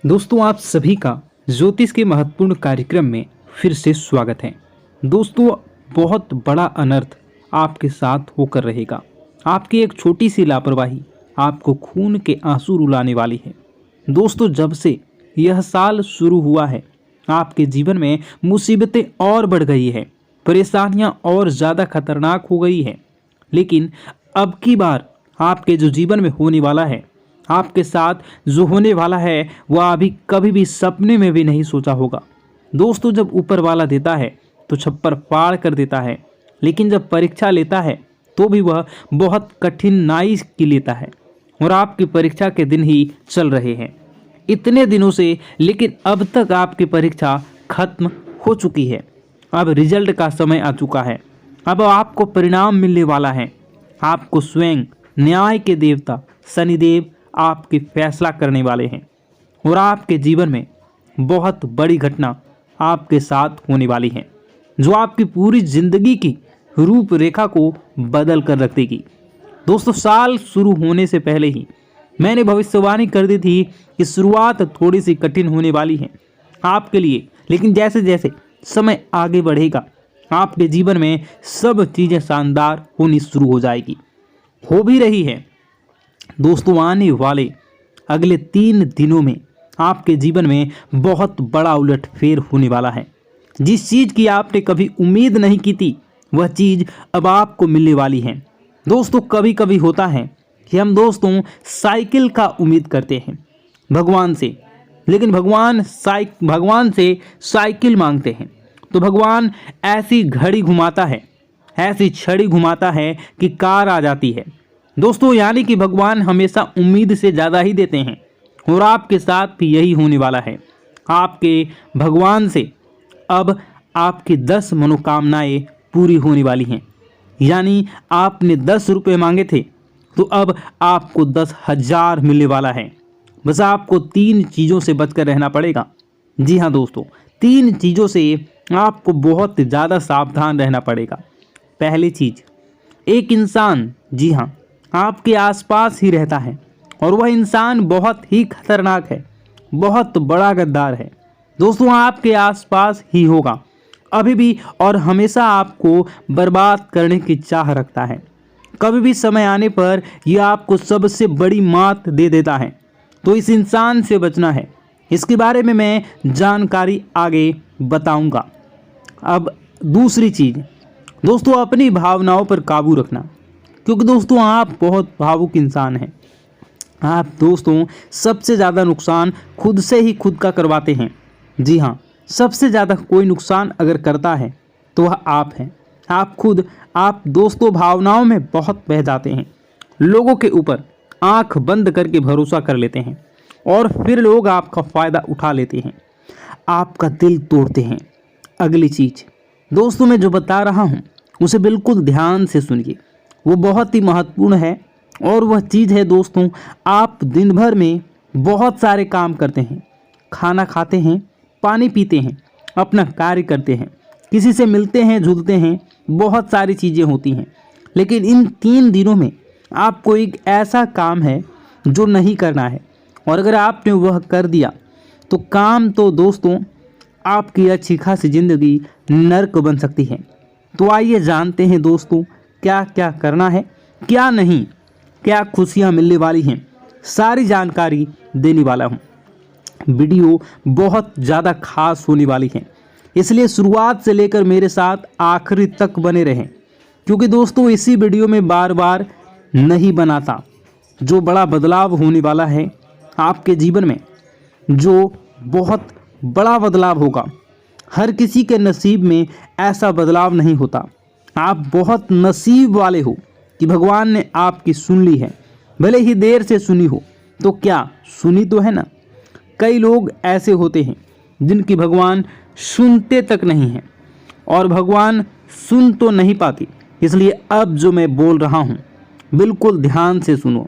दोस्तों, आप सभी का ज्योतिष के महत्वपूर्ण कार्यक्रम में फिर से स्वागत है। दोस्तों, बहुत बड़ा अनर्थ आपके साथ होकर रहेगा। आपकी एक छोटी सी लापरवाही आपको खून के आंसू रुलाने वाली है। दोस्तों, जब से यह साल शुरू हुआ है, आपके जीवन में मुसीबतें और बढ़ गई है, परेशानियां और ज़्यादा खतरनाक हो गई है। लेकिन अब की बार आपके जो जीवन में होने वाला है, आपके साथ जो होने वाला है, वह अभी कभी भी सपने में भी नहीं सोचा होगा। दोस्तों, जब ऊपर वाला देता है तो छप्पर फाड़ कर देता है, लेकिन जब परीक्षा लेता है तो भी वह बहुत कठिनाई की लेता है। और आपकी परीक्षा के दिन ही चल रहे हैं इतने दिनों से, लेकिन अब तक आपकी परीक्षा खत्म हो चुकी है। अब रिजल्ट का समय आ चुका है। अब आपको परिणाम मिलने वाला है। आपको स्वयं न्याय के देवता शनिदेव आपके फैसला करने वाले हैं और आपके जीवन में बहुत बड़ी घटना आपके साथ होने वाली है, जो आपकी पूरी जिंदगी की रूपरेखा को बदल कर रख देगी। दोस्तों, साल शुरू होने से पहले ही मैंने भविष्यवाणी कर दी थी कि शुरुआत थोड़ी सी कठिन होने वाली है आपके लिए, लेकिन जैसे जैसे समय आगे बढ़ेगा आपके जीवन में सब चीज़ें शानदार होनी शुरू हो जाएगी, हो भी रही है। दोस्तों, आने वाले अगले 3 दिनों में आपके जीवन में बहुत बड़ा उलटफेर होने वाला है। जिस चीज़ की आपने कभी उम्मीद नहीं की थी, वह चीज़ अब आपको मिलने वाली है। दोस्तों, कभी कभी होता है कि हम दोस्तों साइकिल का उम्मीद करते हैं भगवान से, लेकिन भगवान से साइकिल मांगते हैं तो भगवान ऐसी घड़ी घुमाता है, ऐसी छड़ी घुमाता है कि कार आ जाती है। दोस्तों, यानी कि भगवान हमेशा उम्मीद से ज़्यादा ही देते हैं और आपके साथ भी यही होने वाला है। आपके भगवान से अब आपकी 10 मनोकामनाएं पूरी होने वाली हैं। यानी आपने 10 रुपये मांगे थे तो अब आपको 10,000 मिलने वाला है। बस आपको 3 चीज़ों से बचकर रहना पड़ेगा। जी हाँ दोस्तों, 3 चीज़ों से आपको बहुत ज़्यादा सावधान रहना पड़ेगा। पहली चीज़, एक इंसान, जी हाँ, आपके आसपास ही रहता है और वह इंसान बहुत ही खतरनाक है, बहुत बड़ा गद्दार है। दोस्तों, आपके आसपास ही होगा अभी भी और हमेशा आपको बर्बाद करने की चाह रखता है। कभी भी समय आने पर यह आपको सबसे बड़ी मात दे देता है, तो इस इंसान से बचना है। इसके बारे में मैं जानकारी आगे बताऊंगा। अब दूसरी चीज़ दोस्तों, अपनी भावनाओं पर काबू रखना, क्योंकि दोस्तों आप बहुत भावुक इंसान हैं। आप दोस्तों सबसे ज़्यादा नुकसान खुद से ही खुद का करवाते हैं। जी हाँ, सबसे ज़्यादा कोई नुकसान अगर करता है तो वह आप हैं। आप दोस्तों भावनाओं में बहुत बह जाते हैं। लोगों के ऊपर आंख बंद करके भरोसा कर लेते हैं और फिर लोग आपका फ़ायदा उठा लेते हैं, आपका दिल तोड़ते हैं। अगली चीज़ दोस्तों, मैं जो बता रहा हूँ उसे बिल्कुल ध्यान से सुनिए, वो बहुत ही महत्वपूर्ण है। और वह चीज़ है दोस्तों, आप दिन भर में बहुत सारे काम करते हैं, खाना खाते हैं, पानी पीते हैं, अपना कार्य करते हैं, किसी से मिलते हैं, जुलते हैं, बहुत सारी चीज़ें होती हैं। लेकिन इन 3 दिनों में आपको एक ऐसा काम है जो नहीं करना है, और अगर आपने वह कर दिया तो काम तो दोस्तों आपकी अच्छी खासी ज़िंदगी नर्क बन सकती है। तो आइए जानते हैं दोस्तों क्या क्या करना है, क्या नहीं, क्या खुशियां मिलने वाली हैं, सारी जानकारी देने वाला हूं। वीडियो बहुत ज़्यादा खास होने वाली है, इसलिए शुरुआत से लेकर मेरे साथ आखिरी तक बने रहें, क्योंकि दोस्तों इसी वीडियो में बार बार नहीं बनाता जो बड़ा बदलाव होने वाला है आपके जीवन में, जो बहुत बड़ा बदलाव होगा। हर किसी के नसीब में ऐसा बदलाव नहीं होता। आप बहुत नसीब वाले हो कि भगवान ने आपकी सुन ली है, भले ही देर से सुनी हो, तो क्या सुनी तो है ना। कई लोग ऐसे होते हैं जिनकी भगवान सुनते तक नहीं हैं, और भगवान सुन तो नहीं पाती। इसलिए अब जो मैं बोल रहा हूँ बिल्कुल ध्यान से सुनो।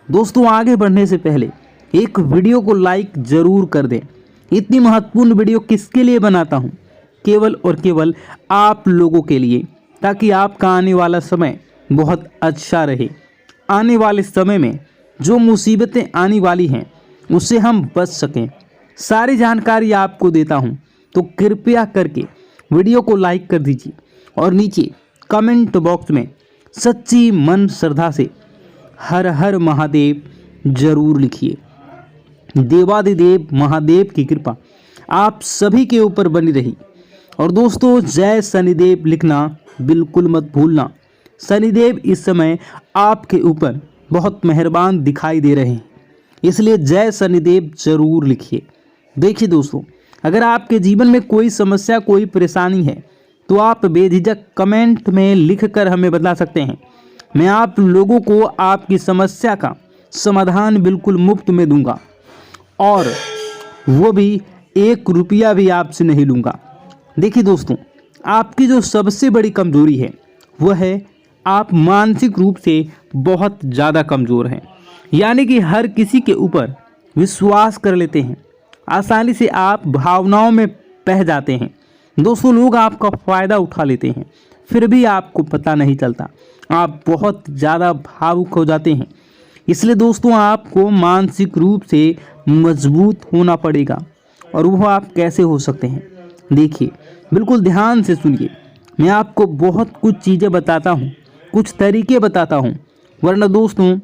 दोस्तों, आगे बढ़ने से पहले एक वीडियो को लाइक ज़रूर कर दें। इतनी महत्वपूर्ण वीडियो किसके लिए बनाता हूँ? केवल और केवल आप लोगों के लिए, ताकि आपका आने वाला समय बहुत अच्छा रहे। आने वाले समय में जो मुसीबतें आने वाली हैं उससे हम बच सकें, सारी जानकारी आपको देता हूं, तो कृपया करके वीडियो को लाइक कर दीजिए और नीचे कमेंट बॉक्स में सच्ची मन श्रद्धा से हर हर महादेव जरूर लिखिए। देवादिदेव महादेव की कृपा आप सभी के ऊपर बनी रही। और दोस्तों, जय शनिदेव लिखना बिल्कुल मत भूलना। शनिदेव इस समय आपके ऊपर बहुत मेहरबान दिखाई दे रहे हैं, इसलिए जय शनिदेव जरूर लिखिए। देखिए दोस्तों, अगर आपके जीवन में कोई समस्या, कोई परेशानी है तो आप बेझिझक कमेंट में लिखकर हमें बता सकते हैं। मैं आप लोगों को आपकी समस्या का समाधान बिल्कुल मुफ्त में दूंगा, और वो भी 1 रुपया भी आपसे नहीं लूँगा। देखिए दोस्तों, आपकी जो सबसे बड़ी कमजोरी है वह है आप मानसिक रूप से बहुत ज़्यादा कमज़ोर हैं। यानी कि हर किसी के ऊपर विश्वास कर लेते हैं, आसानी से आप भावनाओं में बह जाते हैं। दोस्तों, लोग आपका फ़ायदा उठा लेते हैं, फिर भी आपको पता नहीं चलता। आप बहुत ज़्यादा भावुक हो जाते हैं। इसलिए दोस्तों, आपको मानसिक रूप से मजबूत होना पड़ेगा। और वह आप कैसे हो सकते हैं, देखिए, बिल्कुल ध्यान से सुनिए। मैं आपको बहुत कुछ चीज़ें बताता हूँ, कुछ तरीके बताता हूँ, वरना दोस्तों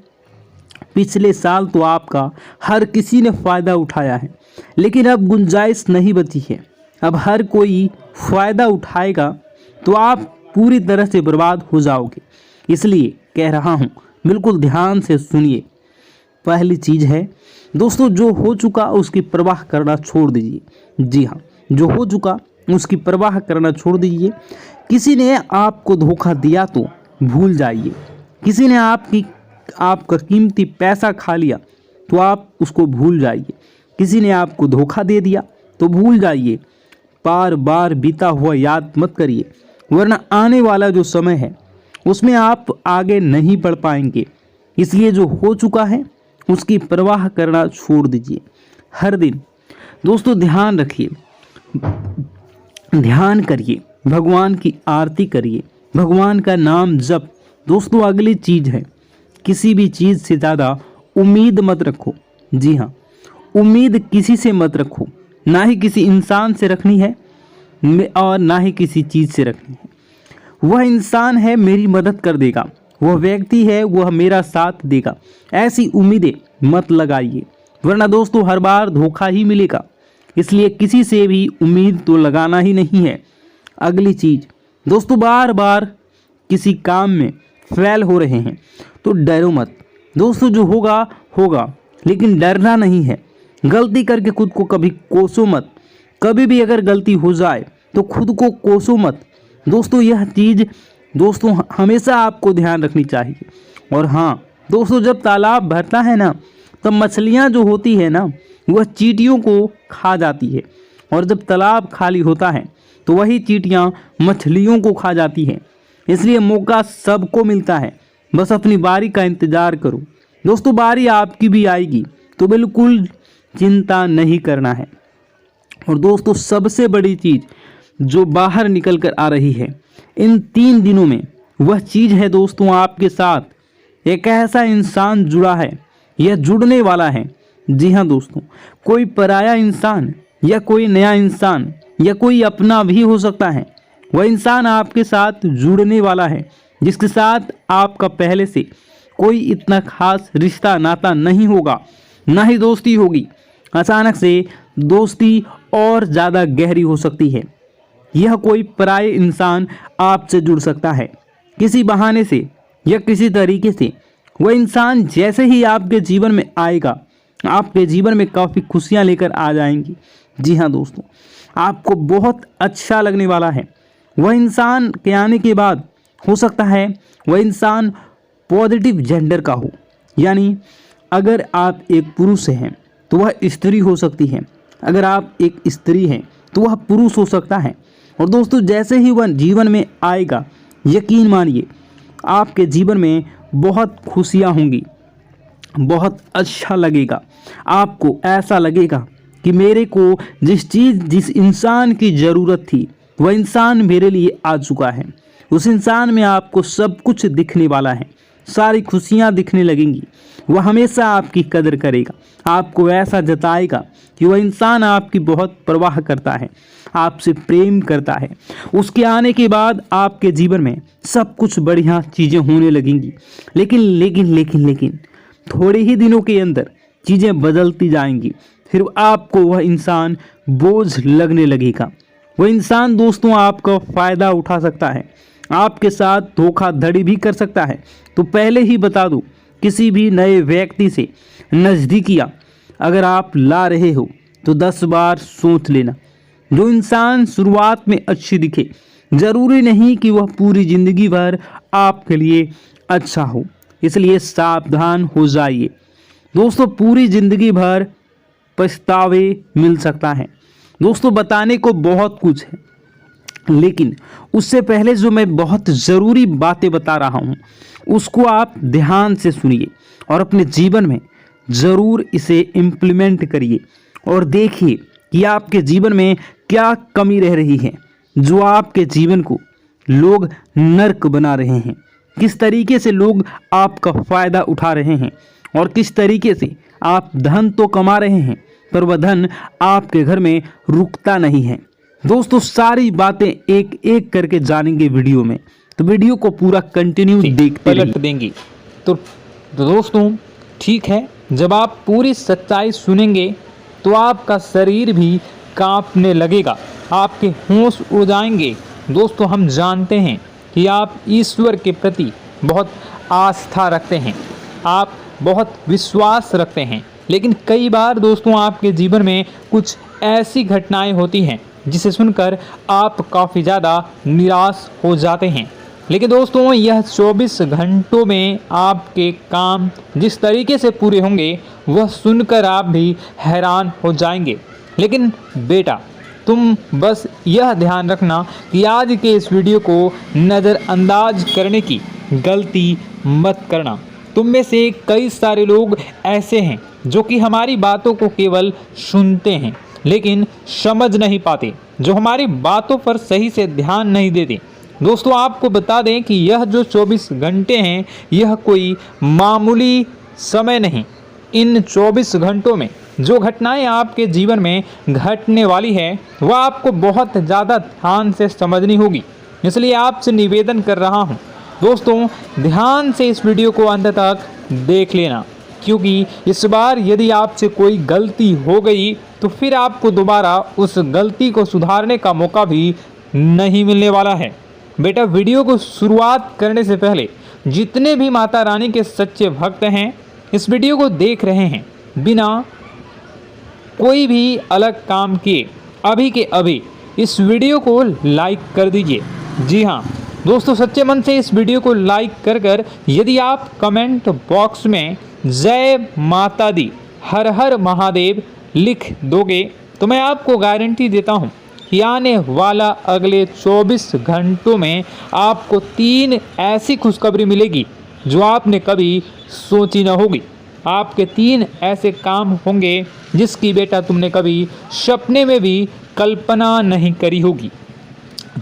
पिछले साल तो आपका हर किसी ने फ़ायदा उठाया है, लेकिन अब गुंजाइश नहीं बची है। अब हर कोई फ़ायदा उठाएगा तो आप पूरी तरह से बर्बाद हो जाओगे। इसलिए कह रहा हूँ, बिल्कुल ध्यान से सुनिए। पहली चीज़ है दोस्तों, जो हो चुका उसकी परवाह करना छोड़ दीजिए। जी हाँ, जो हो चुका उसकी परवाह करना छोड़ दीजिए। किसी ने आपको धोखा दिया तो भूल जाइए। किसी ने आपका कीमती पैसा खा लिया तो आप उसको भूल जाइए। किसी ने आपको धोखा दे दिया तो भूल जाइए। बार बार बीता हुआ याद मत करिए, वरना आने वाला जो समय है उसमें आप आगे नहीं बढ़ पाएंगे। इसलिए जो हो चुका है उसकी परवाह करना छोड़ दीजिए। हर दिन दोस्तों ध्यान रखिए, ध्यान करिए, भगवान की आरती करिए, भगवान का नाम जप। दोस्तों, अगली चीज़ है, किसी भी चीज़ से ज़्यादा उम्मीद मत रखो। जी हाँ, उम्मीद किसी से मत रखो, ना ही किसी इंसान से रखनी है और ना ही किसी चीज़ से रखनी है। वह इंसान है मेरी मदद कर देगा, वह व्यक्ति है वह मेरा साथ देगा, ऐसी उम्मीदें मत लगाइए, वरना दोस्तों हर बार धोखा ही मिलेगा। इसलिए किसी से भी उम्मीद तो लगाना ही नहीं है। अगली चीज़ दोस्तों, बार बार किसी काम में फेल हो रहे हैं तो डरो मत। दोस्तों, जो होगा होगा, लेकिन डरना नहीं है। गलती करके खुद को कभी कोसो मत। कभी भी अगर गलती हो जाए तो खुद को कोसो मत। दोस्तों, यह चीज़ दोस्तों हमेशा आपको ध्यान रखनी चाहिए। और हाँ दोस्तों, जब तालाब भरता है ना, तब मछलियाँ जो होती है ना, वह चींटियों को खा जाती है, और जब तालाब खाली होता है तो वही चींटियाँ मछलियों को खा जाती है। इसलिए मौका सबको मिलता है, बस अपनी बारी का इंतज़ार करो। दोस्तों, बारी आपकी भी आएगी, तो बिल्कुल चिंता नहीं करना है। और दोस्तों, सबसे बड़ी चीज़ जो बाहर निकल कर आ रही है इन 3 दिनों में, वह चीज़ है दोस्तों, आपके साथ एक ऐसा इंसान जुड़ा है, यह जुड़ने वाला है। जी हाँ दोस्तों, कोई पराया इंसान या कोई नया इंसान या कोई अपना भी हो सकता है। वह इंसान आपके साथ जुड़ने वाला है, जिसके साथ आपका पहले से कोई इतना खास रिश्ता नाता नहीं होगा, ना ही दोस्ती होगी। अचानक से दोस्ती और ज़्यादा गहरी हो सकती है। यह कोई पराये इंसान आपसे जुड़ सकता है किसी बहाने से या किसी तरीके से। वह इंसान जैसे ही आपके जीवन में आएगा, आपके जीवन में काफ़ी खुशियां लेकर आ जाएंगी। जी हाँ दोस्तों, आपको बहुत अच्छा लगने वाला है। वह इंसान के आने के बाद हो सकता है वह इंसान पॉजिटिव जेंडर का हो, यानी अगर आप एक पुरुष हैं तो वह स्त्री हो सकती है, अगर आप एक स्त्री हैं तो वह पुरुष हो सकता है। और दोस्तों, जैसे ही वह जीवन में आएगा, यकीन मानिए आपके जीवन में बहुत खुशियाँ होंगी, बहुत अच्छा लगेगा। आपको ऐसा लगेगा कि मेरे को जिस इंसान की ज़रूरत थी वह इंसान मेरे लिए आ चुका है। उस इंसान में आपको सब कुछ दिखने वाला है, सारी खुशियाँ दिखने लगेंगी। वह हमेशा आपकी कदर करेगा, आपको ऐसा जताएगा कि वह इंसान आपकी बहुत परवाह करता है, आपसे प्रेम करता है। उसके आने के बाद आपके जीवन में सब कुछ बढ़िया चीज़ें होने लगेंगी। लेकिन लेकिन लेकिन लेकिन थोड़े ही दिनों के अंदर चीज़ें बदलती जाएंगी। फिर आपको वह इंसान बोझ लगने लगेगा। वह इंसान दोस्तों आपका फ़ायदा उठा सकता है, आपके साथ धोखाधड़ी भी कर सकता है। तो पहले ही बता दूं, किसी भी नए व्यक्ति से नज़दीकियाँ अगर आप ला रहे हो तो 10 बार सोच लेना। जो इंसान शुरुआत में अच्छी दिखे, ज़रूरी नहीं कि वह पूरी ज़िंदगी भर आपके लिए अच्छा हो, इसलिए सावधान हो जाइए दोस्तों। पूरी ज़िंदगी भर पछतावे मिल सकता है दोस्तों। बताने को बहुत कुछ है, लेकिन उससे पहले जो मैं बहुत ज़रूरी बातें बता रहा हूँ उसको आप ध्यान से सुनिए और अपने जीवन में ज़रूर इसे इम्प्लीमेंट करिए और देखिए कि आपके जीवन में क्या कमी रह रही है जो आपके जीवन को लोग नर्क बना रहे हैं। किस तरीके से लोग आपका फ़ायदा उठा रहे हैं और किस तरीके से आप धन तो कमा रहे हैं पर वह धन आपके घर में रुकता नहीं है। दोस्तों सारी बातें एक एक करके जानेंगे वीडियो में, तो वीडियो को पूरा कंटिन्यू देखते पलट देंगी। तो दोस्तों ठीक है, जब आप पूरी सच्चाई सुनेंगे तो आपका शरीर भी कांपने लगेगा, आपके होश उड़ जाएंगे। दोस्तों हम जानते हैं कि आप ईश्वर के प्रति बहुत आस्था रखते हैं, आप बहुत विश्वास रखते हैं, लेकिन कई बार दोस्तों आपके जीवन में कुछ ऐसी घटनाएं होती हैं जिसे सुनकर आप काफ़ी ज़्यादा निराश हो जाते हैं। लेकिन दोस्तों यह 24 घंटों में आपके काम जिस तरीके से पूरे होंगे वह सुनकर आप भी हैरान हो जाएंगे। लेकिन बेटा तुम बस यह ध्यान रखना कि आज के इस वीडियो को नज़रअंदाज करने की गलती मत करना। तुम में से कई सारे लोग ऐसे हैं जो कि हमारी बातों को केवल सुनते हैं लेकिन समझ नहीं पाते, जो हमारी बातों पर सही से ध्यान नहीं देते। दोस्तों आपको बता दें कि यह जो 24 घंटे हैं यह कोई मामूली समय नहीं। इन 24 घंटों में जो घटनाएं आपके जीवन में घटने वाली है वह आपको बहुत ज़्यादा ध्यान से समझनी होगी। इसलिए आपसे निवेदन कर रहा हूं दोस्तों, ध्यान से इस वीडियो को अंत तक देख लेना, क्योंकि इस बार यदि आपसे कोई गलती हो गई तो फिर आपको दोबारा उस गलती को सुधारने का मौका भी नहीं मिलने वाला है। बेटा वीडियो को शुरुआत करने से पहले जितने भी माता रानी के सच्चे भक्त हैं इस वीडियो को देख रहे हैं बिना कोई भी अलग काम किए अभी के अभी इस वीडियो को लाइक कर दीजिए। जी हाँ दोस्तों, सच्चे मन से इस वीडियो को लाइक कर यदि आप कमेंट बॉक्स में जय माता दी हर हर महादेव लिख दोगे तो मैं आपको गारंटी देता हूँ कि आने वाला अगले 24 घंटों में आपको 3 ऐसी खुशखबरी मिलेगी जो आपने कभी सोची न होगी। आपके 3 ऐसे काम होंगे जिसकी बेटा तुमने कभी सपने में भी कल्पना नहीं करी होगी।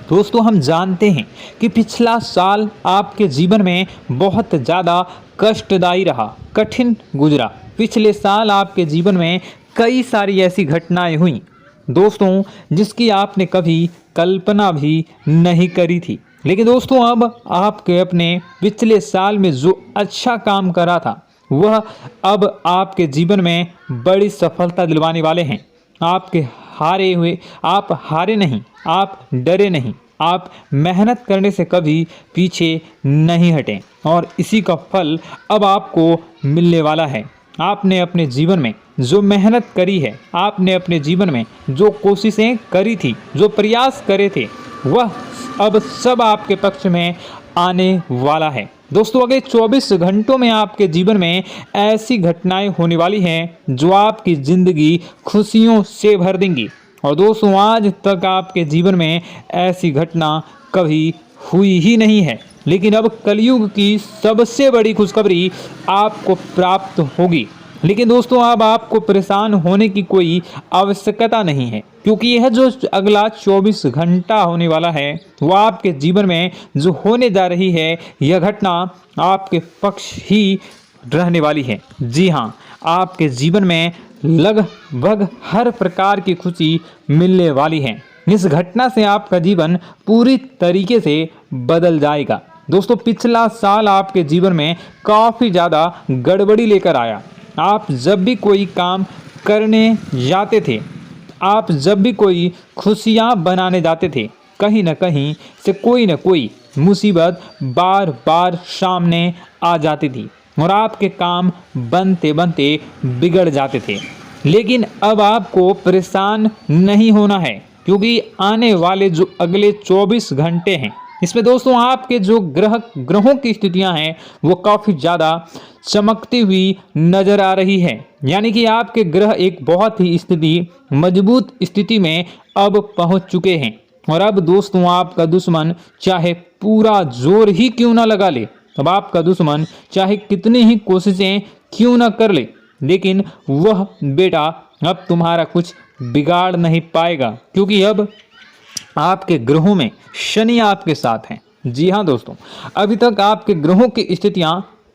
दोस्तों हम जानते हैं कि पिछला साल आपके जीवन में बहुत ज़्यादा कष्टदायी रहा, कठिन गुजरा। पिछले साल आपके जीवन में कई सारी ऐसी घटनाएं हुई दोस्तों जिसकी आपने कभी कल्पना भी नहीं करी थी। लेकिन दोस्तों अब आपके अपने पिछले साल में जो अच्छा काम करा था वह अब आपके जीवन में बड़ी सफलता दिलवाने वाले हैं। आपके हारे हुए, आप हारे नहीं, आप डरे नहीं, आप मेहनत करने से कभी पीछे नहीं हटें और इसी का फल अब आपको मिलने वाला है। आपने अपने जीवन में जो मेहनत करी है, आपने अपने जीवन में जो कोशिशें करी थी, जो प्रयास करे थे, वह अब सब आपके पक्ष में आने वाला है। दोस्तों अगले 24 घंटों में आपके जीवन में ऐसी घटनाएं होने वाली हैं जो आपकी ज़िंदगी खुशियों से भर देंगी। और दोस्तों आज तक आपके जीवन में ऐसी घटना कभी हुई ही नहीं है, लेकिन अब कलयुग की सबसे बड़ी खुशखबरी आपको प्राप्त होगी। लेकिन दोस्तों अब आपको परेशान होने की कोई आवश्यकता नहीं है, क्योंकि यह जो अगला 24 घंटा होने वाला है वह आपके जीवन में जो होने जा रही है यह घटना आपके पक्ष ही रहने वाली है। जी हाँ, आपके जीवन में लगभग हर प्रकार की खुशी मिलने वाली है। इस घटना से आपका जीवन पूरी तरीके से बदल जाएगा। दोस्तों, पिछला साल आपके जीवन में काफ़ी ज़्यादा गड़बड़ी लेकर आया। आप जब भी कोई काम करने जाते थे, आप जब भी कोई खुशियाँ बनाने जाते थे, कहीं न कहीं से कोई न कोई मुसीबत बार बार सामने आ जाती थी और आपके काम बनते बनते बिगड़ जाते थे। लेकिन अब आपको परेशान नहीं होना है, क्योंकि आने वाले जो अगले 24 घंटे हैं, इसमें दोस्तों आपके जो ग्रहों की स्थितियां हैं वो काफ़ी ज़्यादा चमकती हुई नज़र आ रही है। यानी कि आपके ग्रह एक बहुत ही मजबूत स्थिति में अब पहुंच चुके हैं। और अब दोस्तों आपका दुश्मन चाहे पूरा जोर ही क्यों ना लगा ले, अब आपका दुश्मन चाहे कितनी ही कोशिशें क्यों ना कर ले, लेकिन वह बेटा अब तुम्हारा कुछ बिगाड़ नहीं पाएगा, क्योंकि अब आपके ग्रहों में शनि आपके साथ हैं। जी हाँ दोस्तों, अभी तक आपके ग्रहों की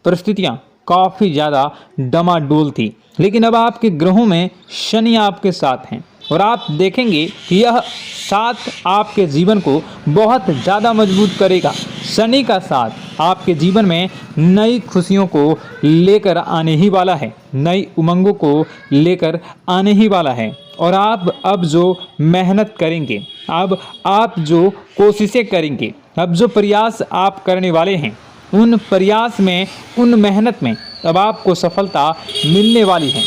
परिस्थितियाँ काफ़ी ज़्यादा डमाडोल थी, लेकिन अब आपके ग्रहों में शनि आपके साथ हैं और आप देखेंगे कि यह साथ आपके जीवन को बहुत ज़्यादा मजबूत करेगा। शनि का साथ आपके जीवन में नई खुशियों को लेकर आने ही वाला है, नई उमंगों को लेकर आने ही वाला है। और आप अब जो मेहनत करेंगे, अब आप जो कोशिशें करेंगे, अब जो प्रयास आप करने वाले हैं, उन प्रयास में, उन मेहनत में अब आपको सफलता मिलने वाली है।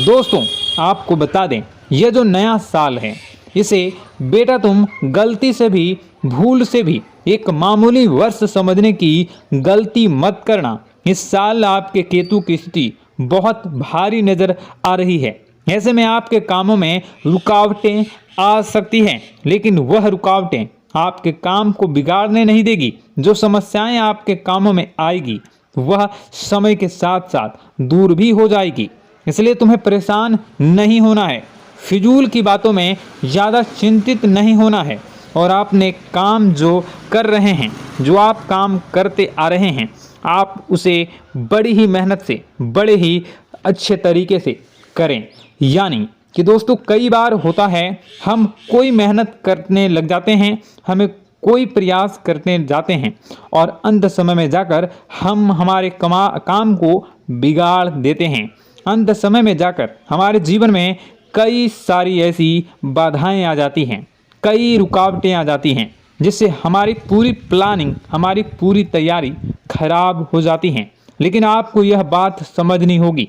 दोस्तों, आपको बता दें, यह जो नया साल है, इसे बेटा तुम गलती से भी, भूल से भी एक मामूली वर्ष समझने की गलती मत करना। इस साल आपके केतु की स्थिति बहुत भारी नज़र आ रही है। ऐसे में आपके कामों में रुकावटें आ सकती हैं, लेकिन वह रुकावटें आपके काम को बिगाड़ने नहीं देगी। जो समस्याएं आपके कामों में आएगी वह समय के साथ साथ दूर भी हो जाएगी। इसलिए तुम्हें परेशान नहीं होना है, फिजूल की बातों में ज़्यादा चिंतित नहीं होना है। और आपने काम जो कर रहे हैं, जो आप काम करते आ रहे हैं, आप उसे बड़ी ही मेहनत से, बड़े ही अच्छे तरीके से करें। यानी कि दोस्तों, कई बार होता है हम कोई मेहनत करने लग जाते हैं, हमें कोई प्रयास करने जाते हैं और अंत समय में जाकर हम हमारे काम को बिगाड़ देते हैं। अंत समय में जाकर हमारे जीवन में कई सारी ऐसी बाधाएं आ जाती हैं, कई रुकावटें आ जाती हैं, जिससे हमारी पूरी प्लानिंग, हमारी पूरी तैयारी खराब हो जाती हैं। लेकिन आपको यह बात समझनी होगी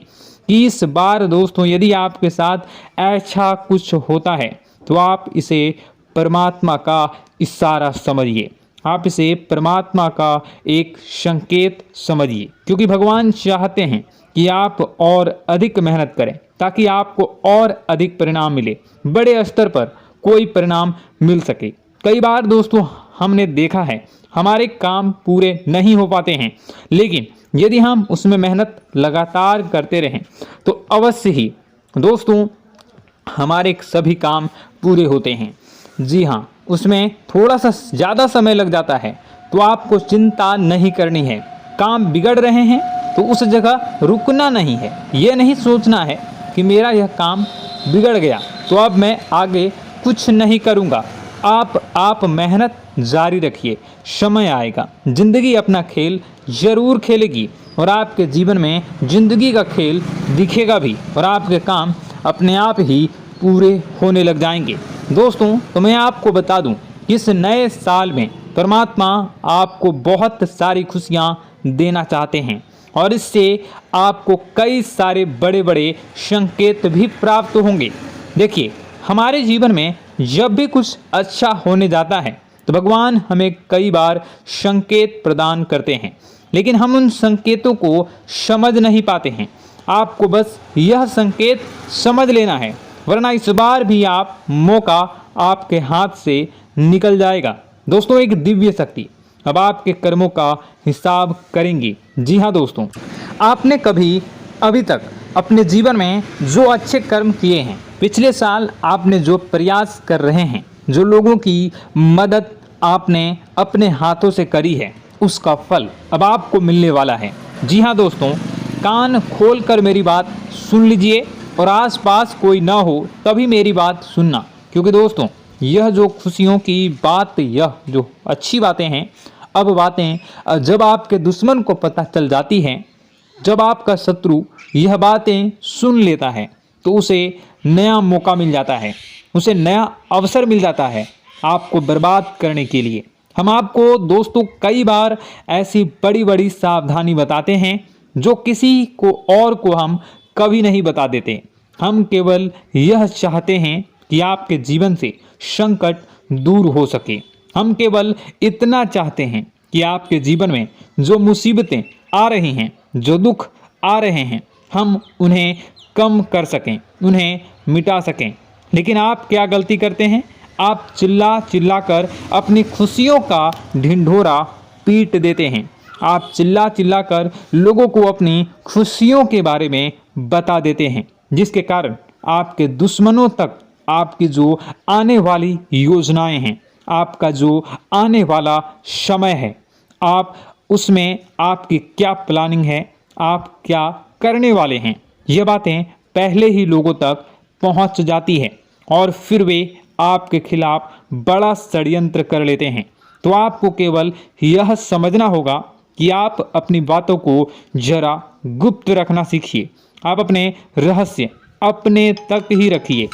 कि इस बार दोस्तों, यदि आपके साथ ऐसा कुछ होता है तो आप इसे परमात्मा का इशारा समझिए, आप इसे परमात्मा का एक संकेत समझिए, क्योंकि भगवान चाहते हैं कि आप और अधिक मेहनत करें ताकि आपको और अधिक परिणाम मिले, बड़े स्तर पर कोई परिणाम मिल सके। कई बार दोस्तों हमने देखा है हमारे काम पूरे नहीं हो पाते हैं, लेकिन यदि हम उसमें मेहनत लगातार करते रहें तो अवश्य ही दोस्तों हमारे सभी काम पूरे होते हैं। जी हाँ, उसमें थोड़ा सा ज़्यादा समय लग जाता है तो आपको चिंता नहीं करनी है। काम बिगड़ रहे हैं तो उस जगह रुकना नहीं है, ये नहीं सोचना है कि मेरा यह काम बिगड़ गया तो अब मैं आगे कुछ नहीं करूँगा। आप मेहनत जारी रखिए, समय आएगा, ज़िंदगी अपना खेल ज़रूर खेलेगी और आपके जीवन में ज़िंदगी का खेल दिखेगा भी और आपके काम अपने आप ही पूरे होने लग जाएंगे। दोस्तों, तो मैं आपको बता दूं, इस नए साल में परमात्मा आपको बहुत सारी खुशियां देना चाहते हैं और इससे आपको कई सारे बड़े बड़े संकेत भी प्राप्त होंगे। देखिए, हमारे जीवन में जब भी कुछ अच्छा होने जाता है तो भगवान हमें कई बार संकेत प्रदान करते हैं, लेकिन हम उन संकेतों को समझ नहीं पाते हैं। आपको बस यह संकेत समझ लेना है, वरना इस बार भी मौका आपके हाथ से निकल जाएगा। दोस्तों, एक दिव्य शक्ति अब आपके कर्मों का हिसाब करेंगी। जी हाँ दोस्तों, आपने कभी अभी तक अपने जीवन में जो अच्छे कर्म किए हैं, पिछले साल आपने जो प्रयास कर रहे हैं, जो लोगों की मदद आपने अपने हाथों से करी है, उसका फल अब आपको मिलने वाला है। जी हाँ दोस्तों, कान खोलकर मेरी बात सुन लीजिए और आसपास कोई ना हो तभी मेरी बात सुनना, क्योंकि दोस्तों यह जो खुशियों की बात, यह जो अच्छी बातें हैं, अब बातें जब आपके दुश्मन को पता चल जाती हैं, जब आपका शत्रु यह बातें सुन लेता है तो उसे नया मौका मिल जाता है, उसे नया अवसर मिल जाता है आपको बर्बाद करने के लिए। हम आपको दोस्तों कई बार ऐसी बड़ी बड़ी सावधानी बताते हैं जो किसी को और को हम कभी नहीं बता देते। हम केवल यह चाहते हैं कि आपके जीवन से संकट दूर हो सके। हम केवल इतना चाहते हैं कि आपके जीवन में जो मुसीबतें आ रही हैं, जो दुख आ रहे हैं, हम उन्हें कम कर सकें, उन्हें मिटा सकें। लेकिन आप क्या गलती करते हैं? आप चिल्ला चिल्ला कर अपनी खुशियों का ढिंढोरा पीट देते हैं। आप चिल्ला चिल्ला कर लोगों को अपनी खुशियों के बारे में बता देते हैं, जिसके कारण आपके दुश्मनों तक आपकी जो आने वाली योजनाएं हैं, आपका जो आने वाला समय है, आप उसमें आपकी क्या प्लानिंग है, आप क्या करने वाले हैं, ये बातें पहले ही लोगों तक पहुंच जाती है और फिर वे आपके खिलाफ बड़ा षड्यंत्र कर लेते हैं। तो आपको केवल यह समझना होगा कि आप अपनी बातों को जरा गुप्त रखना सीखिए। आप अपने रहस्य अपने तक ही रखिए।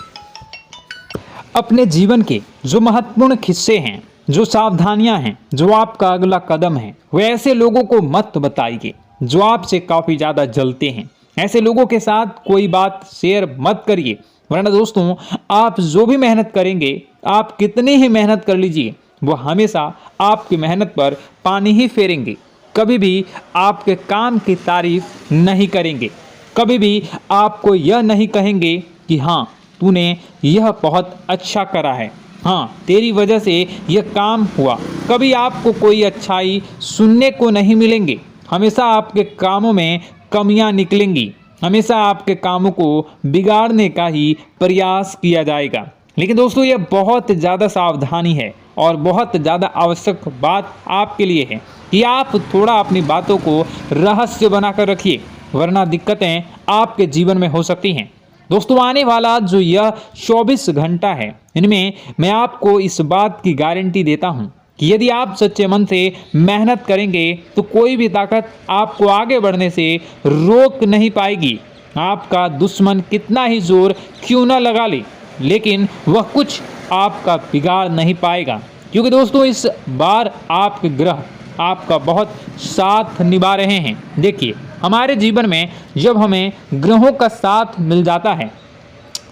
अपने जीवन के जो महत्वपूर्ण हिस्से हैं, जो सावधानियां हैं, जो आपका अगला कदम है, वे ऐसे लोगों को मत बताइए जो आपसे काफ़ी ज़्यादा जलते हैं। ऐसे लोगों के साथ कोई बात शेयर मत करिए, वरना दोस्तों आप जो भी मेहनत करेंगे, आप कितनी ही मेहनत कर लीजिए, वो हमेशा आपकी मेहनत पर पानी ही फेरेंगे। कभी भी आपके काम की तारीफ नहीं करेंगे, कभी भी आपको यह नहीं कहेंगे कि हाँ तूने यह बहुत अच्छा करा है, हाँ तेरी वजह से यह काम हुआ। कभी आपको कोई अच्छाई सुनने को नहीं मिलेंगे। हमेशा आपके कामों में कमियां निकलेंगी, हमेशा आपके कामों को बिगाड़ने का ही प्रयास किया जाएगा। लेकिन दोस्तों यह बहुत ज़्यादा सावधानी है और बहुत ज़्यादा आवश्यक बात आपके लिए है कि आप थोड़ा अपनी बातों को रहस्य बनाकर रखिए, वरना दिक्कतें आपके जीवन में हो सकती हैं। दोस्तों आने वाला जो यह 24 घंटा है, इनमें मैं आपको इस बात की गारंटी देता हूँ कि यदि आप सच्चे मन से मेहनत करेंगे तो कोई भी ताकत आपको आगे बढ़ने से रोक नहीं पाएगी। आपका दुश्मन कितना ही जोर क्यों न लगा ले, लेकिन वह कुछ आपका बिगाड़ नहीं पाएगा, क्योंकि दोस्तों इस बार आपके ग्रह आपका बहुत साथ निभा रहे हैं। देखिए हमारे जीवन में जब हमें ग्रहों का साथ मिल जाता है,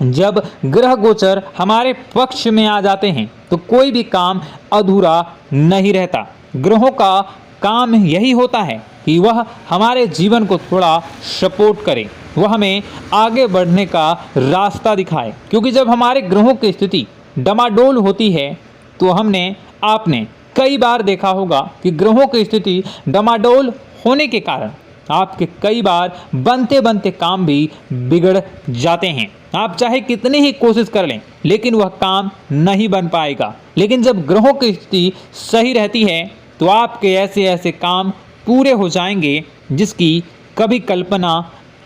जब ग्रह गोचर हमारे पक्ष में आ जाते हैं, तो कोई भी काम अधूरा नहीं रहता। ग्रहों का काम यही होता है कि वह हमारे जीवन को थोड़ा सपोर्ट करे, वह हमें आगे बढ़ने का रास्ता दिखाए। क्योंकि जब हमारे ग्रहों की स्थिति डमाडोल होती है तो आपने कई बार देखा होगा कि ग्रहों की स्थिति डमाडोल होने के कारण आपके कई बार बनते बनते काम भी बिगड़ जाते हैं। आप चाहे कितनी ही कोशिश कर लें, लेकिन वह काम नहीं बन पाएगा। लेकिन जब ग्रहों की स्थिति सही रहती है तो आपके ऐसे ऐसे काम पूरे हो जाएंगे जिसकी कभी कल्पना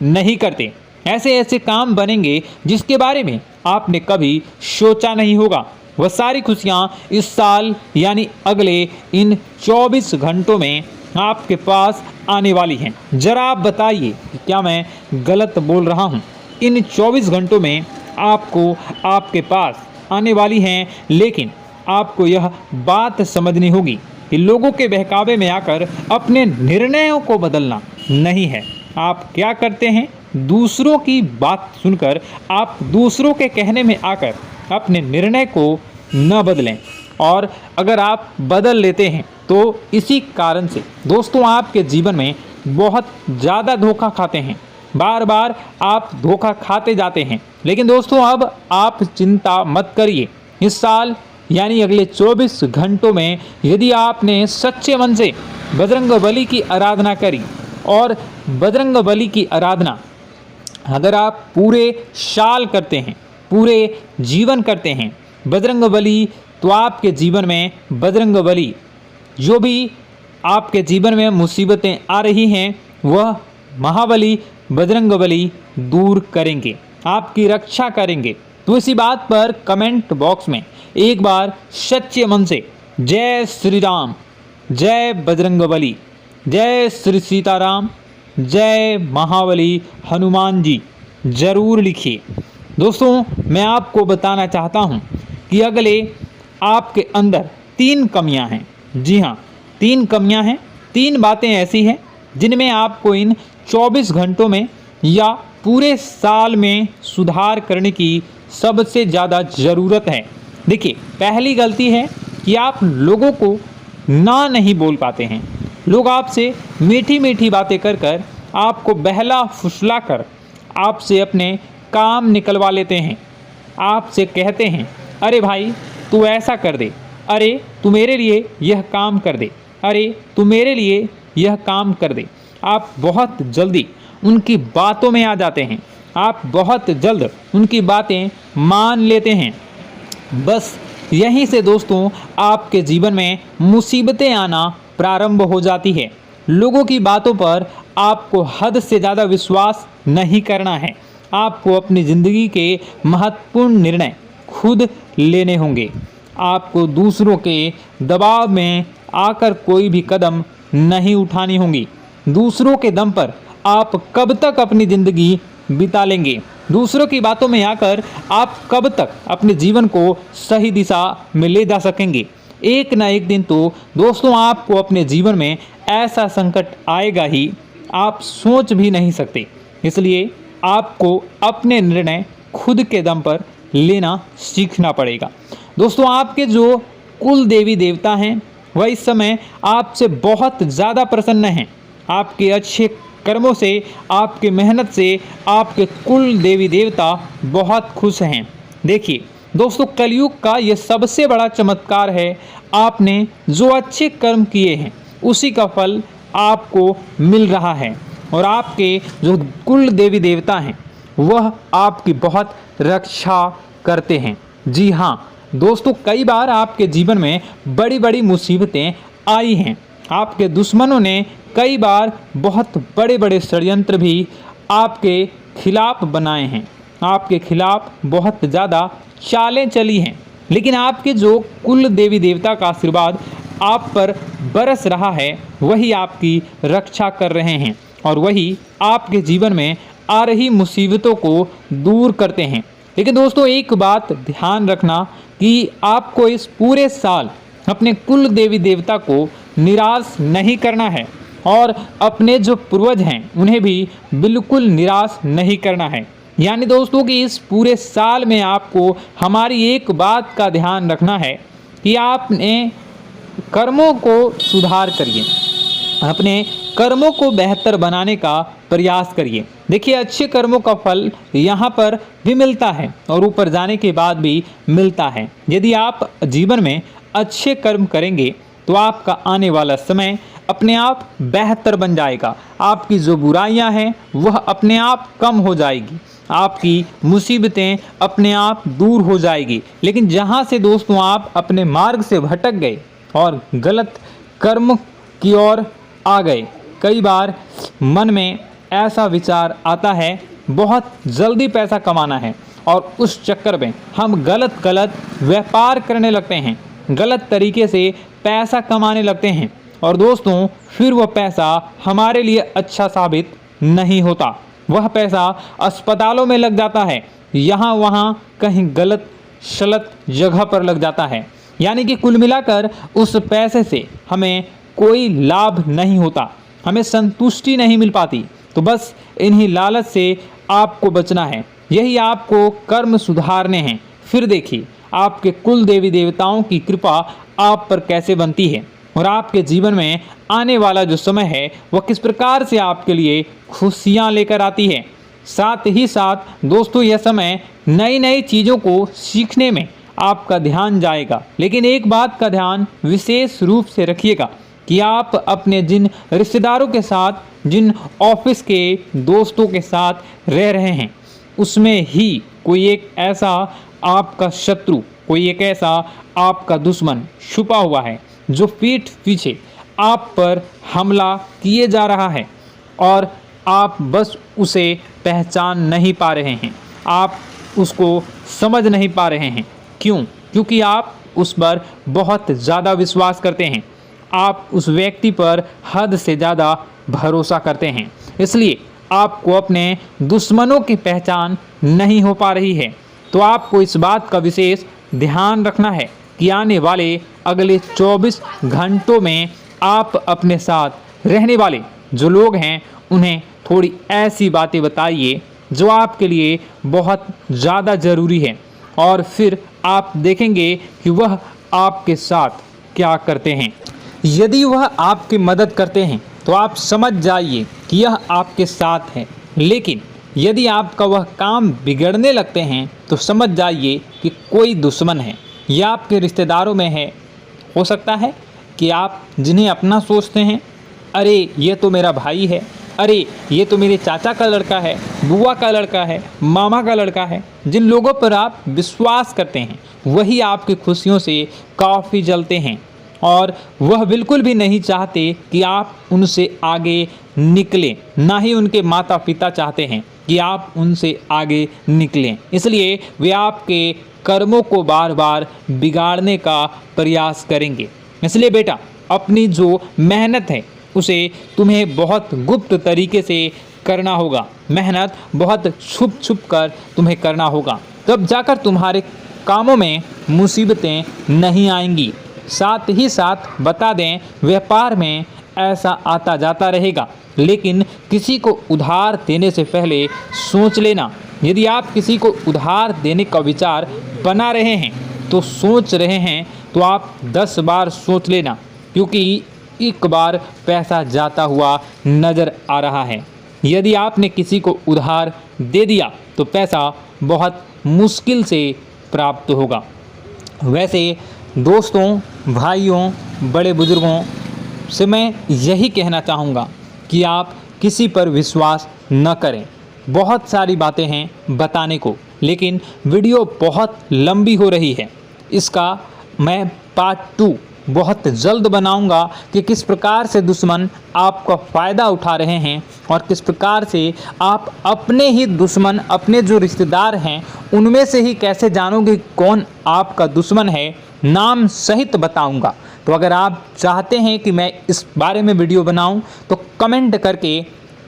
नहीं करते। ऐसे ऐसे काम बनेंगे जिसके बारे में आपने कभी सोचा नहीं होगा। वह सारी खुशियाँ इस साल यानी अगले इन 24 घंटों में आपके पास आने वाली हैं। जरा आप बताइए कि क्या मैं गलत बोल रहा हूँ? इन 24 घंटों में आपको आपके पास आने वाली हैं, लेकिन आपको यह बात समझनी होगी कि लोगों के बहकावे में आकर अपने निर्णयों को बदलना नहीं है। आप क्या करते हैं? दूसरों की बात सुनकर आप दूसरों के कहने में आकर अपने निर्णय को न बदलें, और अगर आप बदल लेते हैं तो इसी कारण से दोस्तों आपके जीवन में बहुत ज़्यादा धोखा खाते हैं। बार बार आप धोखा खाते जाते हैं। लेकिन दोस्तों अब आप चिंता मत करिए। इस साल यानी अगले 24 घंटों में यदि आपने सच्चे मन से बजरंगबली की आराधना करी, और बजरंगबली की आराधना अगर आप पूरे साल करते हैं, पूरे जीवन करते हैं बजरंगबली, तो आपके जीवन में बजरंगबली जो भी आपके जीवन में मुसीबतें आ रही हैं वह महाबली बजरंगबली दूर करेंगे, आपकी रक्षा करेंगे। तो इसी बात पर कमेंट बॉक्स में एक बार सच्चे मन से जय श्री राम, जय बजरंगबली, जय श्री सीताराम, जय महाबली हनुमान जी जरूर लिखिए। दोस्तों, मैं आपको बताना चाहता हूं कि अगले आपके अंदर 3 कमियां हैं। जी हाँ, 3 कमियां हैं, 3 बातें ऐसी हैं जिनमें आपको इन 24 घंटों में या पूरे साल में सुधार करने की सबसे ज़्यादा ज़रूरत है। देखिए, पहली गलती है कि आप लोगों को ना नहीं बोल पाते हैं। लोग आपसे मीठी मीठी बातें कर कर आपको बहला फुसला कर आपसे अपने काम निकलवा लेते हैं। आपसे कहते हैं, अरे भाई तू ऐसा कर दे, अरे तू मेरे लिए यह काम कर दे, अरे तू मेरे लिए यह काम कर दे। आप बहुत जल्दी उनकी बातों में आ जाते हैं, आप बहुत जल्द उनकी बातें मान लेते हैं। बस यहीं से दोस्तों आपके जीवन में मुसीबतें आना प्रारंभ हो जाती है। लोगों की बातों पर आपको हद से ज़्यादा विश्वास नहीं करना है। आपको अपनी ज़िंदगी के महत्वपूर्ण निर्णय खुद लेने होंगे। आपको दूसरों के दबाव में आकर कोई भी कदम नहीं उठानी होगी। दूसरों के दम पर आप कब तक अपनी ज़िंदगी बिता लेंगे? दूसरों की बातों में आकर आप कब तक अपने जीवन को सही दिशा में ले जा सकेंगे? एक ना एक दिन तो दोस्तों आपको अपने जीवन में ऐसा संकट आएगा ही, आप सोच भी नहीं सकते। इसलिए आपको अपने निर्णय खुद के दम पर लेना सीखना पड़ेगा। दोस्तों, आपके जो कुल देवी देवता हैं वह इस समय आपसे बहुत ज़्यादा प्रसन्न हैं। आपके अच्छे कर्मों से, आपके मेहनत से आपके कुल देवी देवता बहुत खुश हैं। देखिए दोस्तों, कलयुग का ये सबसे बड़ा चमत्कार है। आपने जो अच्छे कर्म किए हैं उसी का फल आपको मिल रहा है, और आपके जो कुल देवी देवता हैं वह आपकी बहुत रक्षा करते हैं। जी हाँ दोस्तों, कई बार आपके जीवन में बड़ी बड़ी मुसीबतें आई हैं। आपके दुश्मनों ने कई बार बहुत बड़े बड़े षड्यंत्र भी आपके खिलाफ बनाए हैं, आपके खिलाफ बहुत ज़्यादा चालें चली हैं, लेकिन आपके जो कुल देवी देवता का आशीर्वाद आप पर बरस रहा है वही आपकी रक्षा कर रहे हैं, और वही आपके जीवन में आ रही मुसीबतों को दूर करते हैं। लेकिन दोस्तों, एक बात ध्यान रखना कि आपको इस पूरे साल अपने कुल देवी देवता को निराश नहीं करना है, और अपने जो पूर्वज हैं उन्हें भी बिल्कुल निराश नहीं करना है। यानी दोस्तों कि इस पूरे साल में आपको हमारी एक बात का ध्यान रखना है कि आपने कर्मों को सुधार करिए, अपने कर्मों को बेहतर बनाने का प्रयास करिए। देखिए, अच्छे कर्मों का फल यहाँ पर भी मिलता है और ऊपर जाने के बाद भी मिलता है। यदि आप जीवन में अच्छे कर्म करेंगे तो आपका आने वाला समय अपने आप बेहतर बन जाएगा। आपकी जो बुराइयां हैं वह अपने आप कम हो जाएगी, आपकी मुसीबतें अपने आप दूर हो जाएगी। लेकिन जहां से दोस्तों आप अपने मार्ग से भटक गए और गलत कर्म की ओर आ गए, कई बार मन में ऐसा विचार आता है बहुत जल्दी पैसा कमाना है, और उस चक्कर में हम गलत व्यापार करने लगते हैं, गलत तरीके से पैसा कमाने लगते हैं, और दोस्तों फिर वह पैसा हमारे लिए अच्छा साबित नहीं होता। वह पैसा अस्पतालों में लग जाता है, यहाँ वहाँ कहीं गलत सलत जगह पर लग जाता है। यानी कि कुल मिलाकर उस पैसे से हमें कोई लाभ नहीं होता, हमें संतुष्टि नहीं मिल पाती। तो बस इन्हीं लालच से आपको बचना है, यही आपको कर्म सुधारने हैं। फिर देखिए आपके कुल देवी देवताओं की कृपा आप पर कैसे बनती है, और आपके जीवन में आने वाला जो समय है वह किस प्रकार से आपके लिए खुशियाँ लेकर आती है। साथ ही साथ दोस्तों, यह समय नई नई चीज़ों को सीखने में आपका ध्यान जाएगा। लेकिन एक बात का ध्यान विशेष रूप से रखिएगा कि आप अपने जिन रिश्तेदारों के साथ, जिन ऑफिस के दोस्तों के साथ रह रहे हैं, उसमें ही कोई एक ऐसा आपका शत्रु, कोई एक ऐसा आपका दुश्मन छुपा हुआ है जो पीठ पीछे आप पर हमला किए जा रहा है, और आप बस उसे पहचान नहीं पा रहे हैं, आप उसको समझ नहीं पा रहे हैं। क्यों? क्योंकि आप उस पर बहुत ज़्यादा विश्वास करते हैं, आप उस व्यक्ति पर हद से ज़्यादा भरोसा करते हैं, इसलिए आपको अपने दुश्मनों की पहचान नहीं हो पा रही है। तो आपको इस बात का विशेष ध्यान रखना है कि आने वाले अगले 24 घंटों में आप अपने साथ रहने वाले जो लोग हैं उन्हें थोड़ी ऐसी बातें बताइए जो आपके लिए बहुत ज़्यादा ज़रूरी है, और फिर आप देखेंगे कि वह आपके साथ क्या करते हैं। यदि वह आपकी मदद करते हैं तो आप समझ जाइए कि यह आपके साथ है, लेकिन यदि आपका वह काम बिगड़ने लगते हैं तो समझ जाइए कि कोई दुश्मन है या आपके रिश्तेदारों में है। हो सकता है कि आप जिन्हें अपना सोचते हैं, अरे ये तो मेरा भाई है, अरे ये तो मेरे चाचा का लड़का है, बुआ का लड़का है, मामा का लड़का है, जिन लोगों पर आप विश्वास करते हैं वही आपकी खुशियों से काफ़ी जलते हैं, और वह बिल्कुल भी नहीं चाहते कि आप उनसे आगे निकलें, ना ही उनके माता पिता चाहते हैं कि आप उनसे आगे निकलें। इसलिए वे आपके कर्मों को बार बार बिगाड़ने का प्रयास करेंगे। इसलिए बेटा, अपनी जो मेहनत है उसे तुम्हें बहुत गुप्त तरीके से करना होगा, मेहनत बहुत छुप छुप कर तुम्हें करना होगा, तब जाकर तुम्हारे कामों में मुसीबतें नहीं आएंगी। साथ ही साथ बता दें, व्यापार में ऐसा आता जाता रहेगा, लेकिन किसी को उधार देने से पहले सोच लेना। यदि आप किसी को उधार देने का विचार बना रहे हैं तो सोच रहे हैं तो आप 10 बार सोच लेना, क्योंकि एक बार पैसा जाता हुआ नज़र आ रहा है। यदि आपने किसी को उधार दे दिया तो पैसा बहुत मुश्किल से प्राप्त होगा। वैसे दोस्तों, भाइयों, बड़े बुजुर्गों से मैं यही कहना चाहूँगा कि आप किसी पर विश्वास न करें। बहुत सारी बातें हैं बताने को, लेकिन वीडियो बहुत लंबी हो रही है। इसका मैं पार्ट 2 बहुत जल्द बनाऊंगा कि किस प्रकार से दुश्मन आपका फ़ायदा उठा रहे हैं और किस प्रकार से आप अपने ही दुश्मन, अपने जो रिश्तेदार हैं उनमें से ही कैसे जानोगे कौन आपका दुश्मन है, नाम सहित बताऊंगा। तो अगर आप चाहते हैं कि मैं इस बारे में वीडियो बनाऊं तो कमेंट करके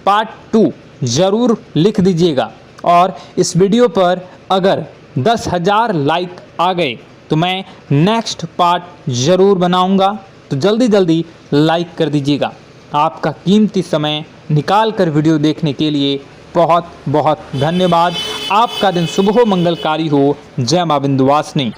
पार्ट 2 ज़रूर लिख दीजिएगा, और इस वीडियो पर अगर 10,000 लाइक आ गए तो मैं नेक्स्ट पार्ट ज़रूर बनाऊंगा। तो जल्दी जल्दी लाइक कर दीजिएगा। आपका कीमती समय निकाल कर वीडियो देखने के लिए बहुत बहुत धन्यवाद। आपका दिन शुभ हो, मंगलकारी हो। जय मां विंध्यवासिनी।